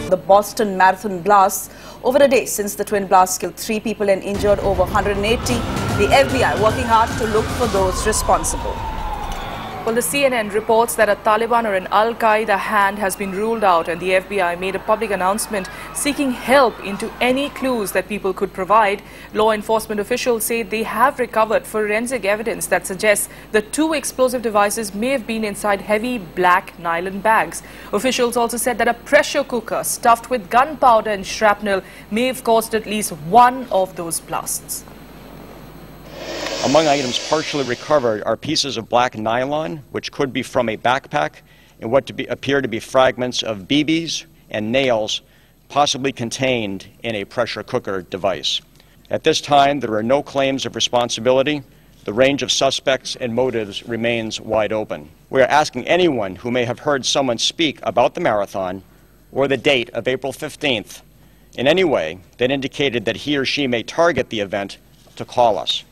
The Boston Marathon blasts over a day since the twin blasts killed 3 people and injured over 180. The FBI working hard to look for those responsible. Well, the CNN reports that a Taliban or an Al-Qaeda hand has been ruled out, and the FBI made a public announcement seeking help into any clues that people could provide. Law enforcement officials say they have recovered forensic evidence that suggests the 2 explosive devices may have been inside heavy black nylon bags. Officials also said that a pressure cooker stuffed with gunpowder and shrapnel may have caused at least one of those blasts. Among items partially recovered are pieces of black nylon, which could be from a backpack, and what appear to be fragments of BBs and nails, possibly contained in a pressure cooker device. At this time, there are no claims of responsibility. The range of suspects and motives remains wide open. We are asking anyone who may have heard someone speak about the marathon or the date of April 15th in any way that indicated that he or she may target the event to call us.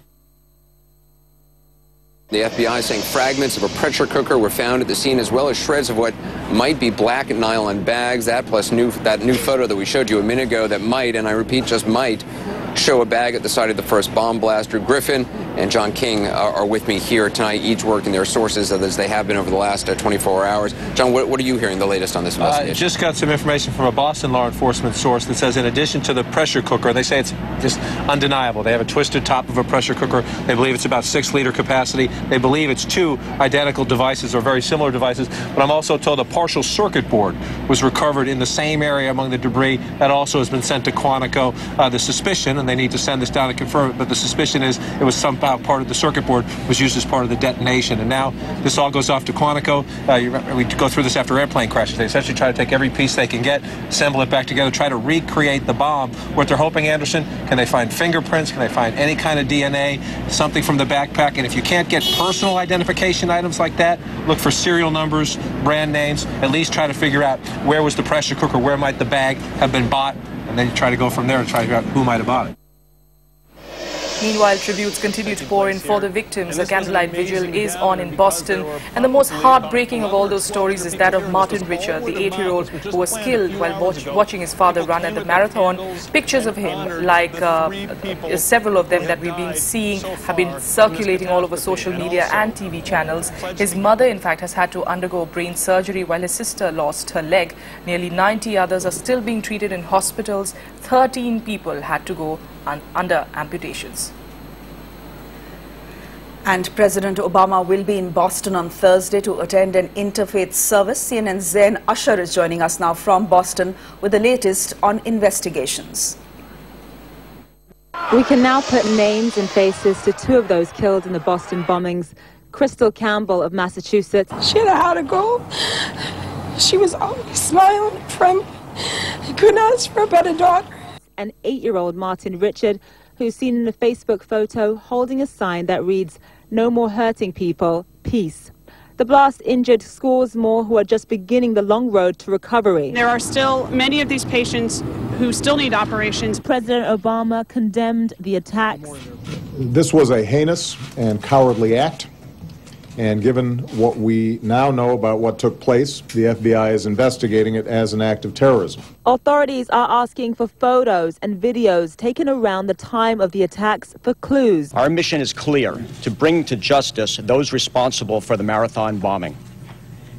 The FBI saying fragments of a pressure cooker were found at the scene, as well as shreds of what might be black nylon bags. That plus that new photo that we showed you a minute ago that might, and I repeat, just might, show a bag at the site of the first bomb blast. Drew Griffin and John King are with me here tonight, each working their sources as they have been over the last 24 hours. John, what are you hearing the latest on this investigation? Just got some information from a Boston law enforcement source that says in addition to the pressure cooker, they say it's just undeniable. They have a twisted top of a pressure cooker. They believe it's about 6-liter capacity. They believe it's 2 identical devices or very similar devices. But I'm also told a partial circuit board was recovered in the same area among the debris. That also has been sent to Quantico. The suspicion, and they need to send this down to confirm it, but the suspicion is it was somehow part of the circuit board was used as part of the detonation. And now this all goes off to Quantico. We go through this after airplane crashes. They essentially try to take every piece they can get, assemble it back together, try to recreate the bomb. What they're hoping, Anderson, can they find fingerprints? Can they find any kind of DNA, something from the backpack? And if you can't get personal identification items like that, look for serial numbers, brand names, at least try to figure out where was the pressure cooker, where might the bag have been bought, and then you try to go from there and try to figure out who might have bought it. Meanwhile, tributes continue to pour in for the victims. A candlelight vigil is on in Boston. And the most heartbreaking of all those stories is that of Martin Richard, the 8-year-old who was killed while watching his father run at the marathon. Pictures of him, like several of them that we've been seeing, have been circulating all over social media and TV channels. His mother, in fact, has had to undergo brain surgery while his sister lost her leg. Nearly 90 others are still being treated in hospitals. 13 people had to go under amputations. And President Obama will be in Boston on Thursday to attend an interfaith service. CNN's Zain Asher is joining us now from Boston with the latest on investigations. We can now put names and faces to 2 of those killed in the Boston bombings. Crystal Campbell of Massachusetts. She had a heart of gold. She was always smiling and friendly. I couldn't ask for a better daughter. And 8-year-old Martin Richard, who's seen in a Facebook photo holding a sign that reads, "No more hurting people, peace." The blast injured scores more who are just beginning the long road to recovery. There are still many of these patients who still need operations. President Obama condemned the attacks. This was a heinous and cowardly act. And given what we now know about what took place, the FBI is investigating it as an act of terrorism. Authorities are asking for photos and videos taken around the time of the attacks for clues. Our mission is clear: to bring to justice those responsible for the marathon bombing.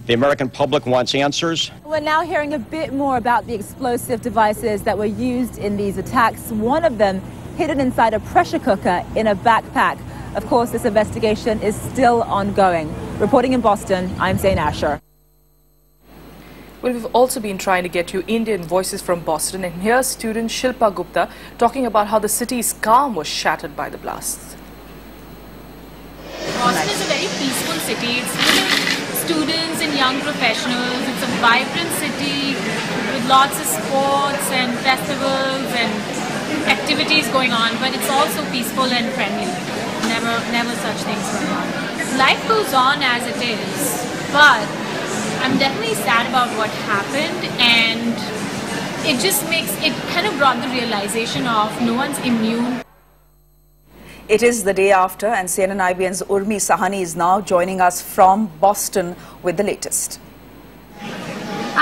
The American public wants answers. We're now hearing a bit more about the explosive devices that were used in these attacks. One of them hidden inside a pressure cooker in a backpack. Of course, this investigation is still ongoing. Reporting in Boston, I'm Zain Asher. Well, we've also been trying to get you Indian voices from Boston, and here's student Shilpa Gupta talking about how the city's calm was shattered by the blasts. Boston is a very peaceful city. It's full of students and young professionals. It's a vibrant city with lots of sports and festivals and activities going on, but it's also peaceful and friendly. Never such things going on. Life goes on as it is, but I'm definitely sad about what happened, and it kind of brought the realization of no one's immune. It is the day after, and CNN IBN's Urmi Sahani is now joining us from Boston with the latest.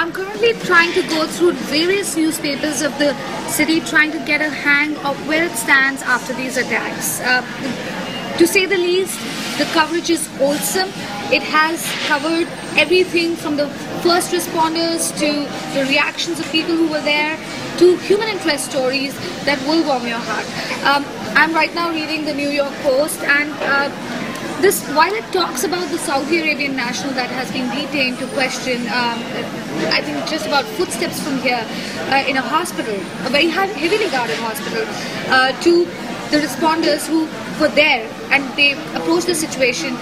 I'm currently trying to go through various newspapers of the city, trying to get a hang of where it stands after these attacks. To say the least, the coverage is wholesome. It has covered everything from the first responders to the reactions of people who were there to human interest stories that will warm your heart. I'm right now reading the New York Post, and while it talks about the Saudi Arabian national that has been detained to question, I think just about footsteps from here, in a hospital, a very heavily guarded hospital, to the responders who were there and they approached the situation.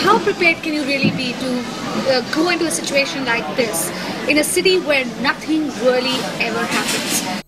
How prepared can you really be to go into a situation like this in a city where nothing really ever happens?